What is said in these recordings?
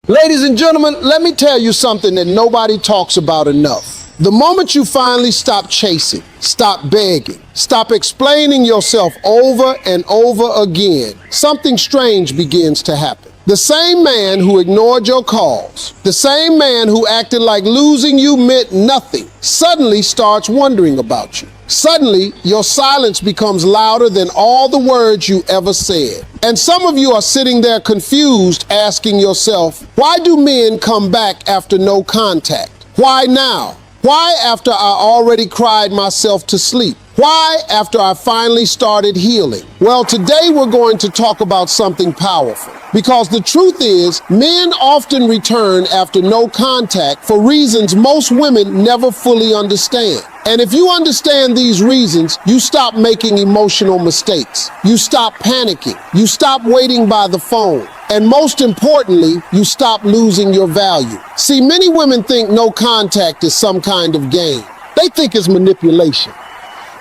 Ladies and gentlemen, let me tell you something that nobody talks about enough. The moment you finally stop chasing, stop begging, stop explaining yourself over and over again, something strange begins to happen. The same man who ignored your calls, the same man who acted like losing you meant nothing, suddenly starts wondering about you. Suddenly, your silence becomes louder than all the words you ever said. And some of you are sitting there confused, asking yourself, why do men come back after no contact? Why now? Why after I already cried myself to sleep? Why after I finally started healing? Well, today we're going to talk about something powerful. Because the truth is, men often return after no contact for reasons most women never fully understand. And if you understand these reasons, you stop making emotional mistakes. You stop panicking. You stop waiting by the phone. And most importantly, you stop losing your value. See, many women think no contact is some kind of game. They think it's manipulation.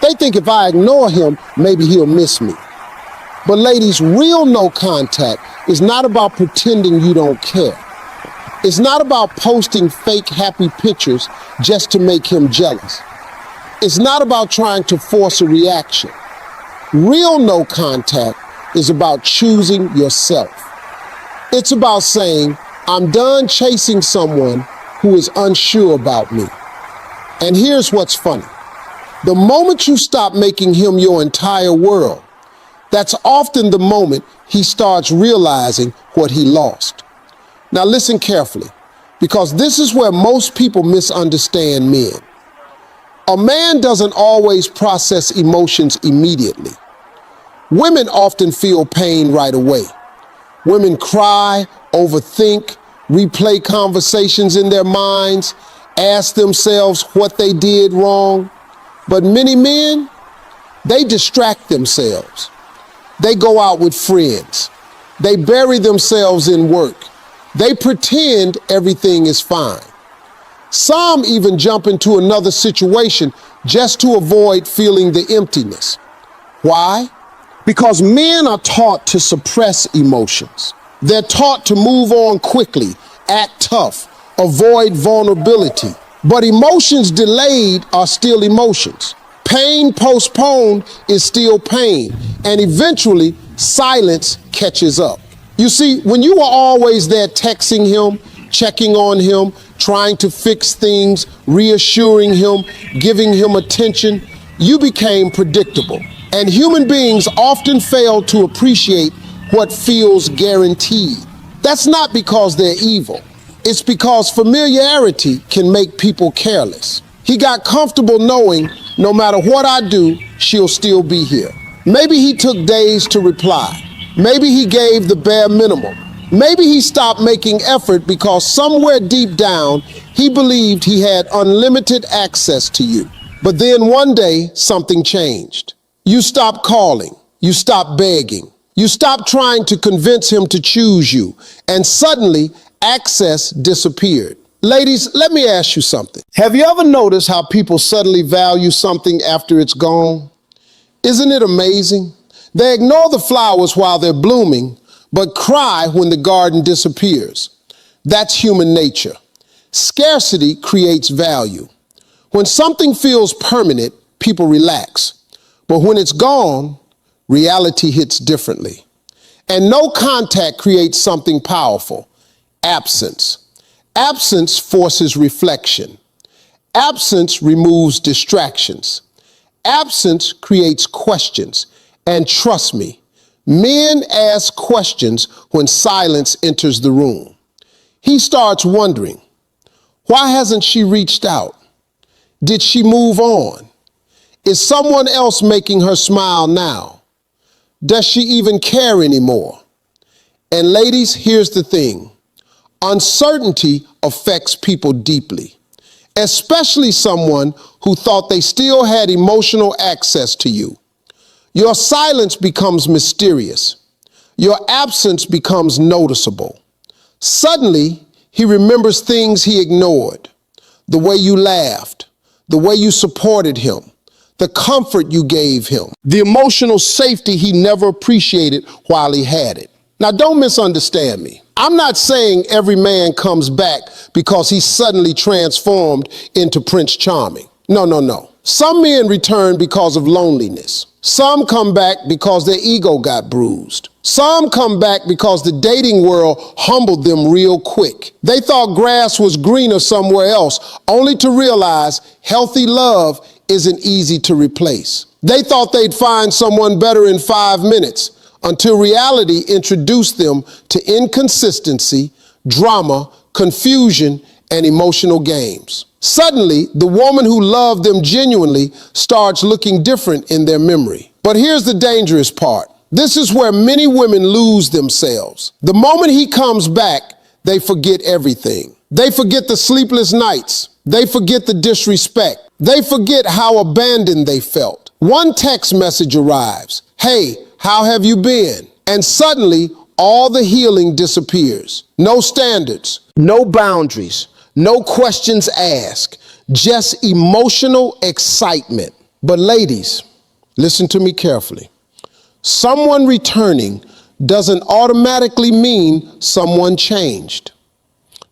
They think if I ignore him, maybe he'll miss me. But ladies, real no contact is not about pretending you don't care. It's not about posting fake happy pictures just to make him jealous. It's not about trying to force a reaction. Real no contact is about choosing yourself. It's about saying, I'm done chasing someone who is unsure about me. And here's what's funny. The moment you stop making him your entire world, that's often the moment he starts realizing what he lost. Now listen carefully, because this is where most people misunderstand men. A man doesn't always process emotions immediately. Women often feel pain right away. Women cry, overthink, replay conversations in their minds, ask themselves what they did wrong. But many men, they distract themselves. They go out with friends. They bury themselves in work. They pretend everything is fine. Some even jump into another situation just to avoid feeling the emptiness. Why? Because men are taught to suppress emotions. They're taught to move on quickly, act tough, avoid vulnerability. But emotions delayed are still emotions. Pain postponed is still pain. And eventually, silence catches up. You see, when you were always there texting him, checking on him, trying to fix things, reassuring him, giving him attention, you became predictable. And human beings often fail to appreciate what feels guaranteed. That's not because they're evil. It's because familiarity can make people careless. He got comfortable knowing no matter what I do, she'll still be here. Maybe he took days to reply. Maybe he gave the bare minimum. Maybe he stopped making effort because somewhere deep down, he believed he had unlimited access to you. But then one day, something changed. You stopped calling. You stopped begging. You stopped trying to convince him to choose you. And suddenly, access disappeared. Ladies, let me ask you something. Have you ever noticed how people suddenly value something after it's gone? Isn't it amazing? They ignore the flowers while they're blooming, but cry when the garden disappears. That's human nature. Scarcity creates value. When something feels permanent, people relax. But when it's gone, reality hits differently. And no contact creates something powerful. Absence. Absence forces reflection. Absence removes distractions. Absence creates questions. And trust me, men ask questions when silence enters the room. He starts wondering, why hasn't she reached out? Did she move on? Is someone else making her smile now? Does she even care anymore? And ladies, here's the thing. Uncertainty affects people deeply, especially someone who thought they still had emotional access to you. Your silence becomes mysterious. Your absence becomes noticeable. Suddenly, he remembers things he ignored, the way you laughed, the way you supported him, the comfort you gave him, the emotional safety he never appreciated while he had it. Now, don't misunderstand me. I'm not saying every man comes back because he's suddenly transformed into Prince Charming. No, no, no. Some men return because of loneliness. Some come back because their ego got bruised. Some come back because the dating world humbled them real quick. They thought grass was greener somewhere else, only to realize healthy love isn't easy to replace. They thought they'd find someone better in 5 minutes, until reality introduced them to inconsistency, drama, confusion, and emotional games. Suddenly, the woman who loved them genuinely starts looking different in their memory. But here's the dangerous part. This is where many women lose themselves. The moment he comes back, they forget everything. They forget the sleepless nights. They forget the disrespect. They forget how abandoned they felt. One text message arrives. Hey, how have you been? And suddenly, all the healing disappears. No standards, no boundaries, no questions asked, just emotional excitement. But ladies, listen to me carefully. Someone returning doesn't automatically mean someone changed.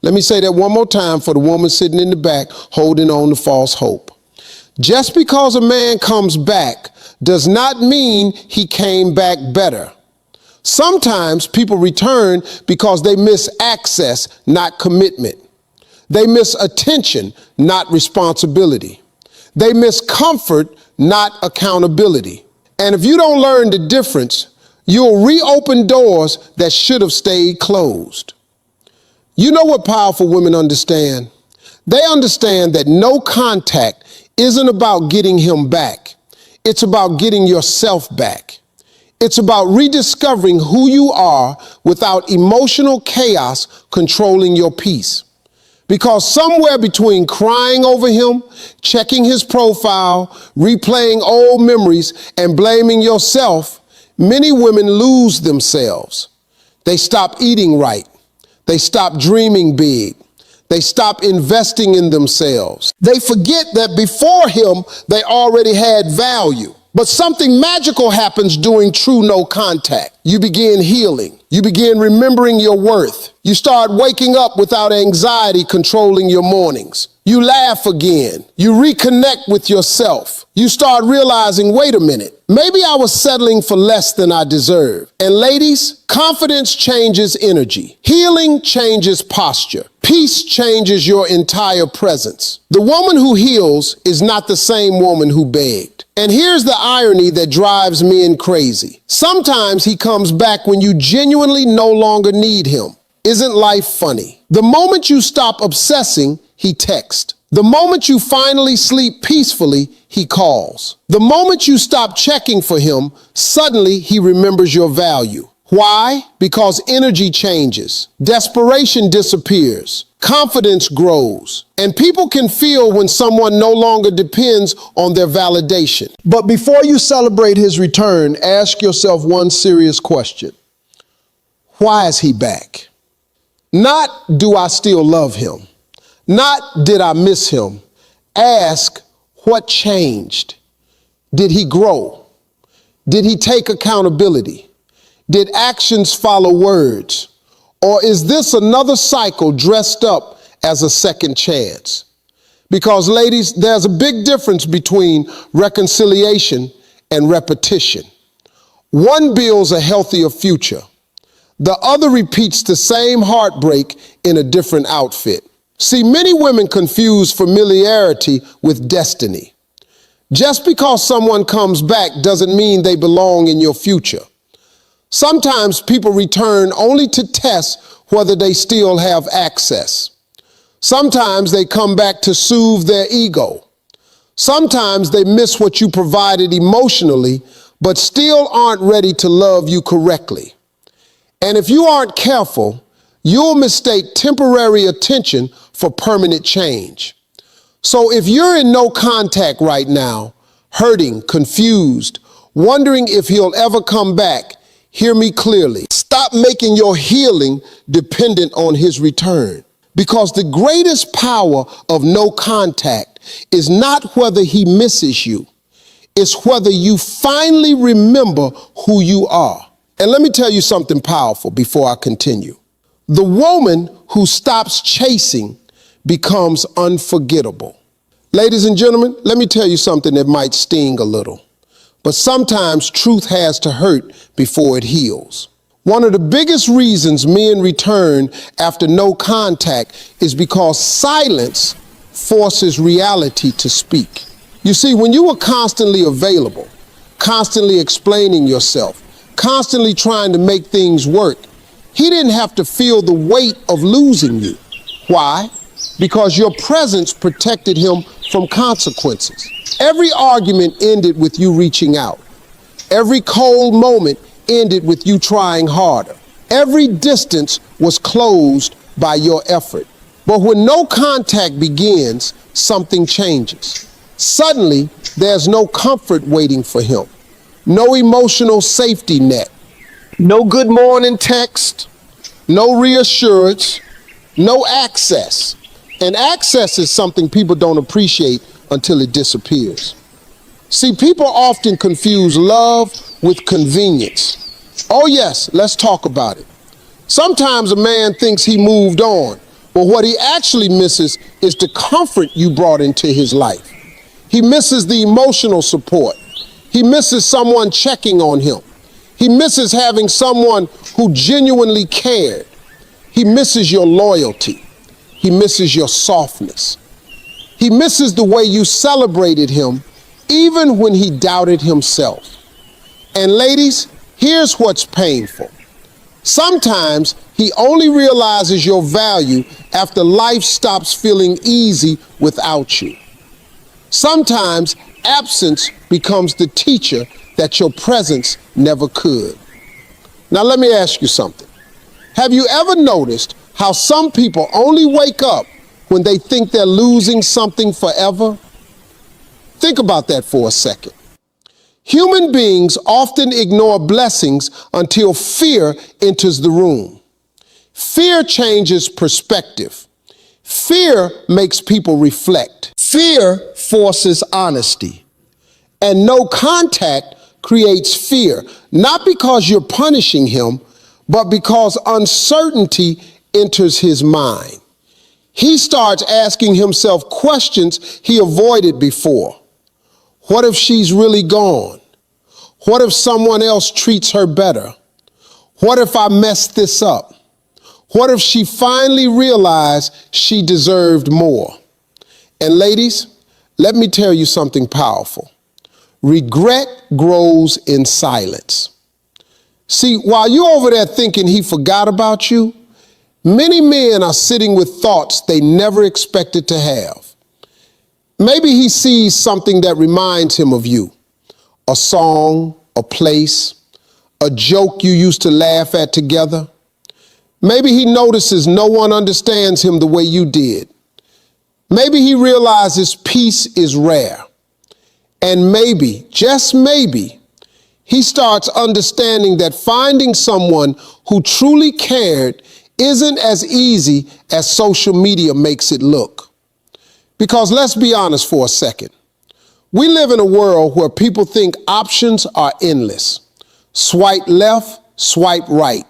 Let me say that one more time for the woman sitting in the back holding on to false hope. Just because a man comes back does not mean he came back better. Sometimes people return because they miss access, not commitment. They miss attention, not responsibility. They miss comfort, not accountability. And if you don't learn the difference, you'll reopen doors that should have stayed closed. You know what powerful women understand? They understand that no contact isn't about getting him back. It's about getting yourself back. It's about rediscovering who you are without emotional chaos controlling your peace. Because somewhere between crying over him, checking his profile, replaying old memories, and blaming yourself, many women lose themselves. They stop eating right. They stop dreaming big. They stop investing in themselves. They forget that before him, they already had value. But something magical happens during true no contact. You begin healing. You begin remembering your worth. You start waking up without anxiety controlling your mornings. You laugh again. You reconnect with yourself. You start realizing, wait a minute, maybe I was settling for less than I deserve. And ladies, confidence changes energy. Healing changes posture. Peace changes your entire presence. The woman who heals is not the same woman who begged. And here's the irony that drives men crazy. Sometimes he comes back when you genuinely no longer need him. Isn't life funny? The moment you stop obsessing, he texts. The moment you finally sleep peacefully, he calls. The moment you stop checking for him, suddenly he remembers your value. Why? Because energy changes, desperation disappears, confidence grows, and people can feel when someone no longer depends on their validation. But before you celebrate his return, ask yourself one serious question. Why is he back? Not, do I still love him? Not, did I miss him? Ask, what changed? Did he grow? Did he take accountability? Did actions follow words? Or is this another cycle dressed up as a second chance? Because ladies, there's a big difference between reconciliation and repetition. One builds a healthier future. The other repeats the same heartbreak in a different outfit. See, many women confuse familiarity with destiny. Just because someone comes back doesn't mean they belong in your future. Sometimes people return only to test whether they still have access. Sometimes they come back to soothe their ego. Sometimes they miss what you provided emotionally, but still aren't ready to love you correctly. And if you aren't careful, you'll mistake temporary attention for permanent change. So if you're in no contact right now, hurting, confused, wondering if he'll ever come back, hear me clearly. Stop making your healing dependent on his return. Because the greatest power of no contact is not whether he misses you. It's whether you finally remember who you are. And let me tell you something powerful before I continue. The woman who stops chasing becomes unforgettable. Ladies and gentlemen, let me tell you something that might sting a little, but sometimes truth has to hurt before it heals. One of the biggest reasons men return after no contact is because silence forces reality to speak. You see, when you were constantly available, constantly explaining yourself, constantly trying to make things work, he didn't have to feel the weight of losing you. Why? Because your presence protected him from consequences. Every argument ended with you reaching out. Every cold moment ended with you trying harder. Every distance was closed by your effort. But when no contact begins, something changes. Suddenly, there's no comfort waiting for him, no emotional safety net, no good morning text, no reassurance, no access. And access is something people don't appreciate until it disappears. See, people often confuse love with convenience. Oh yes, let's talk about it. Sometimes a man thinks he moved on, but what he actually misses is the comfort you brought into his life. He misses the emotional support. He misses someone checking on him. He misses having someone who genuinely cared. He misses your loyalty. He misses your softness. He misses the way you celebrated him even when he doubted himself. And ladies, here's what's painful. Sometimes he only realizes your value after life stops feeling easy without you. Sometimes absence becomes the teacher that your presence never could. Now let me ask you something. Have you ever noticed how some people only wake up when they think they're losing something forever? Think about that for a second. Human beings often ignore blessings until fear enters the room. Fear changes perspective. Fear makes people reflect. Fear forces honesty. And no contact creates fear, not because you're punishing him, but because uncertainty enters his mind. He starts asking himself questions he avoided before. What if she's really gone? What if someone else treats her better? What if I messed this up? What if she finally realized she deserved more? And ladies, let me tell you something powerful. Regret grows in silence. See, while you're over there thinking he forgot about you, many men are sitting with thoughts they never expected to have. Maybe he sees something that reminds him of you. A song, a place, a joke you used to laugh at together. Maybe he notices no one understands him the way you did. Maybe he realizes peace is rare. And maybe, just maybe, he starts understanding that finding someone who truly cared isn't as easy as social media makes it look. Because let's be honest for a second. We live in a world where people think options are endless. Swipe left, swipe right.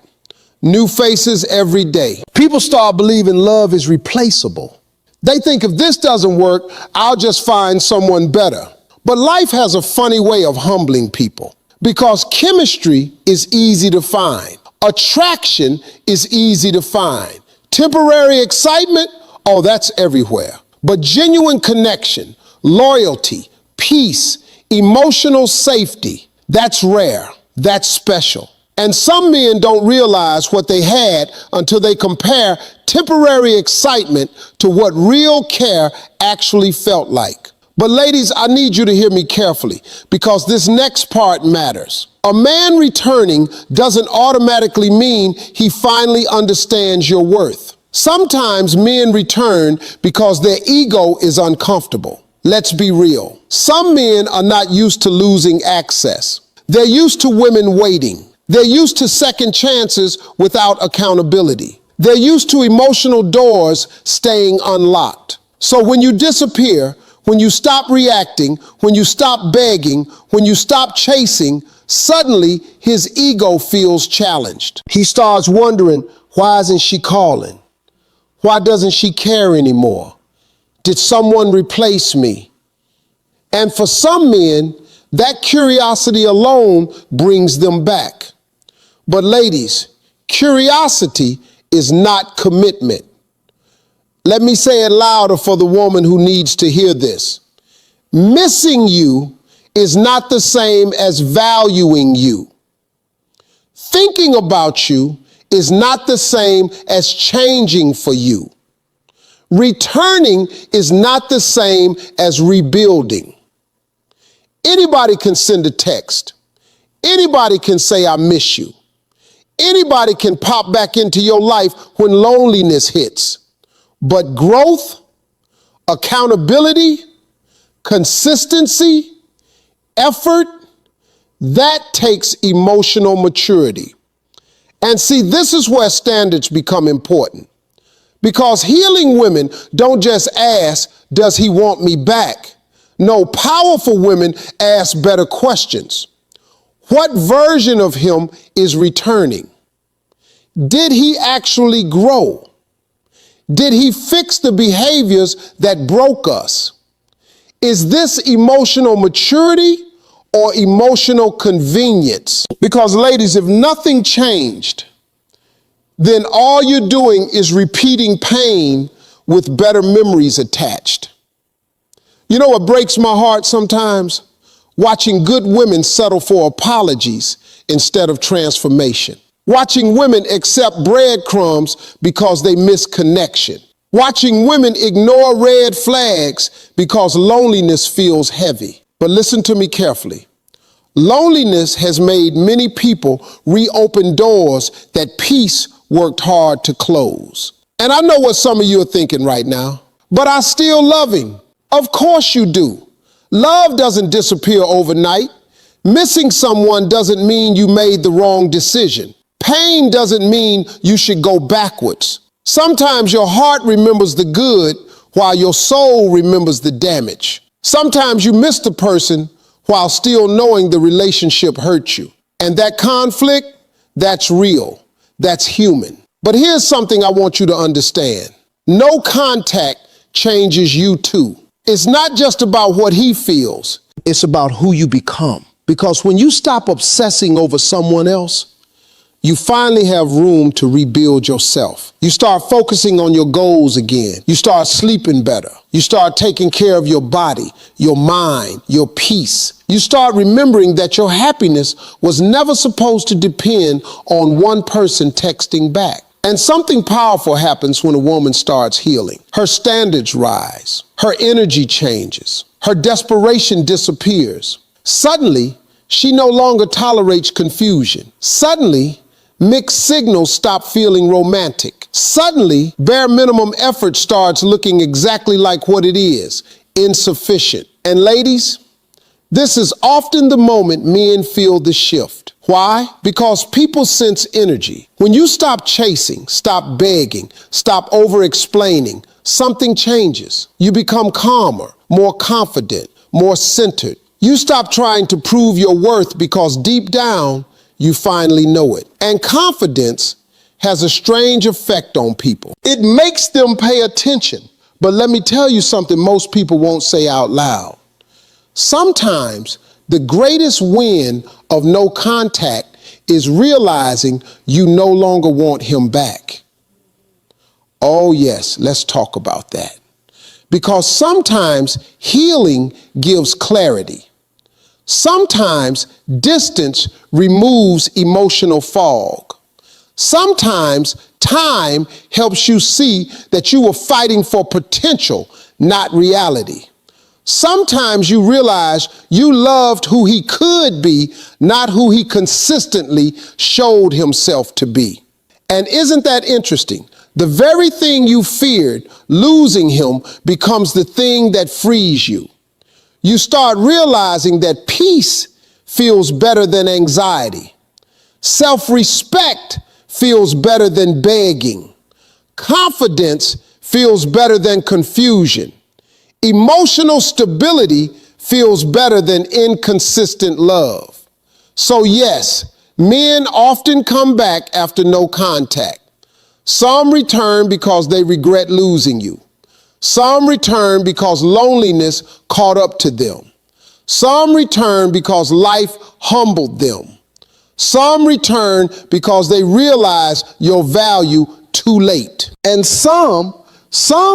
New faces every day. People start believing love is replaceable. They think if this doesn't work, I'll just find someone better. But life has a funny way of humbling people because chemistry is easy to find. Attraction is easy to find. Temporary excitement, oh, that's everywhere. But genuine connection, loyalty, peace, emotional safety, that's rare, that's special. And some men don't realize what they had until they compare temporary excitement to what real care actually felt like. But ladies, I need you to hear me carefully because this next part matters. A man returning doesn't automatically mean he finally understands your worth. Sometimes men return because their ego is uncomfortable. Let's be real. Some men are not used to losing access. They're used to women waiting. They're used to second chances without accountability. They're used to emotional doors staying unlocked. So when you disappear, when you stop reacting, when you stop begging, when you stop chasing, suddenly his ego feels challenged. He starts wondering, Why isn't she calling? Why doesn't she care anymore? Did someone replace me? And for some men, that curiosity alone brings them back. But ladies, curiosity is not commitment. Let me say it louder for the woman who needs to hear this. Missing you is not the same as valuing you. Thinking about you is not the same as changing for you. Returning is not the same as rebuilding. Anybody can send a text. Anybody can say, I miss you. Anybody can pop back into your life when loneliness hits. But growth, accountability, consistency, effort, that takes emotional maturity. And see, this is where standards become important. Because healing women don't just ask, does he want me back? No, powerful women ask better questions. What version of him is returning? Did he actually grow? Did he fix the behaviors that broke us? Is this emotional maturity or emotional convenience? Because ladies, if nothing changed, then all you're doing is repeating pain with better memories attached. You know what breaks my heart sometimes? Watching good women settle for apologies instead of transformation. Watching women accept breadcrumbs because they miss connection. Watching women ignore red flags because loneliness feels heavy. But listen to me carefully. Loneliness has made many people reopen doors that peace worked hard to close. And I know what some of you are thinking right now, but I still love him. Of course you do. Love doesn't disappear overnight. Missing someone doesn't mean you made the wrong decision. Pain doesn't mean you should go backwards. Sometimes your heart remembers the good while your soul remembers the damage. Sometimes you miss the person while still knowing the relationship hurt you. And that conflict, that's real. That's human. But here's something I want you to understand. No contact changes you too. It's not just about what he feels. It's about who you become. Because when you stop obsessing over someone else, you finally have room to rebuild yourself. You start focusing on your goals again. You start sleeping better. You start taking care of your body, your mind, your peace. You start remembering that your happiness was never supposed to depend on one person texting back. And something powerful happens when a woman starts healing. Her standards rise. Her energy changes. Her desperation disappears. Suddenly, she no longer tolerates confusion. Suddenly, mixed signals stop feeling romantic. Suddenly, bare minimum effort starts looking exactly like what it is, insufficient. And ladies, this is often the moment men feel the shift. Why? Because people sense energy. When you stop chasing, stop begging, stop over-explaining, something changes. You become calmer, more confident, more centered. You stop trying to prove your worth because deep down, you finally know it. And confidence has a strange effect on people. It makes them pay attention. But let me tell you something most people won't say out loud. Sometimes the greatest win of no contact is realizing you no longer want him back. Oh yes, let's talk about that. Because sometimes healing gives clarity. Sometimes distance removes emotional fog. Sometimes time helps you see that you were fighting for potential, not reality. Sometimes you realize you loved who he could be, not who he consistently showed himself to be. And isn't that interesting? The very thing you feared, losing him, becomes the thing that frees you. You start realizing that peace feels better than anxiety. Self-respect feels better than begging. Confidence feels better than confusion. Emotional stability feels better than inconsistent love. So yes, men often come back after no contact. Some return because they regret losing you. Some return because loneliness caught up to them. Some return because life humbled them. Some return because they realize your value too late. And some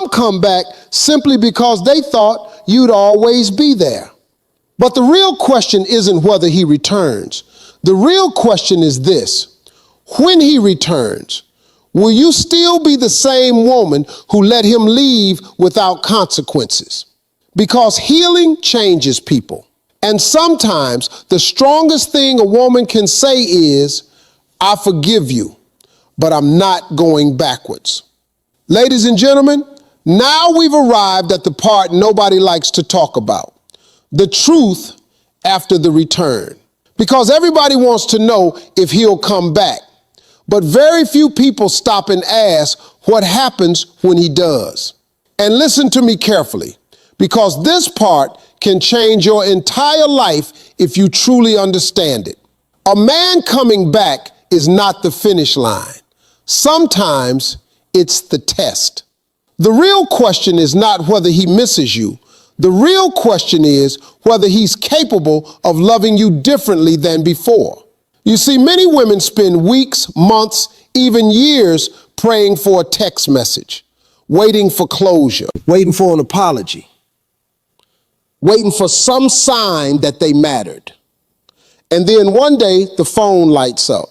come back simply because they thought you'd always be there. But the real question isn't whether he returns. The real question is this: when he returns, will you still be the same woman who let him leave without consequences? Because healing changes people. And sometimes the strongest thing a woman can say is, I forgive you, but I'm not going backwards. Ladies and gentlemen, now we've arrived at the part nobody likes to talk about: the truth after the return. Because everybody wants to know if he'll come back, but very few people stop and ask what happens when he does. And listen to me carefully, because this part can change your entire life if you truly understand it. A man coming back is not the finish line. Sometimes it's the test. The real question is not whether he misses you. The real question is whether he's capable of loving you differently than before. You see, many women spend weeks, months, even years praying for a text message, waiting for closure, waiting for an apology, waiting for some sign that they mattered. And then one day the phone lights up.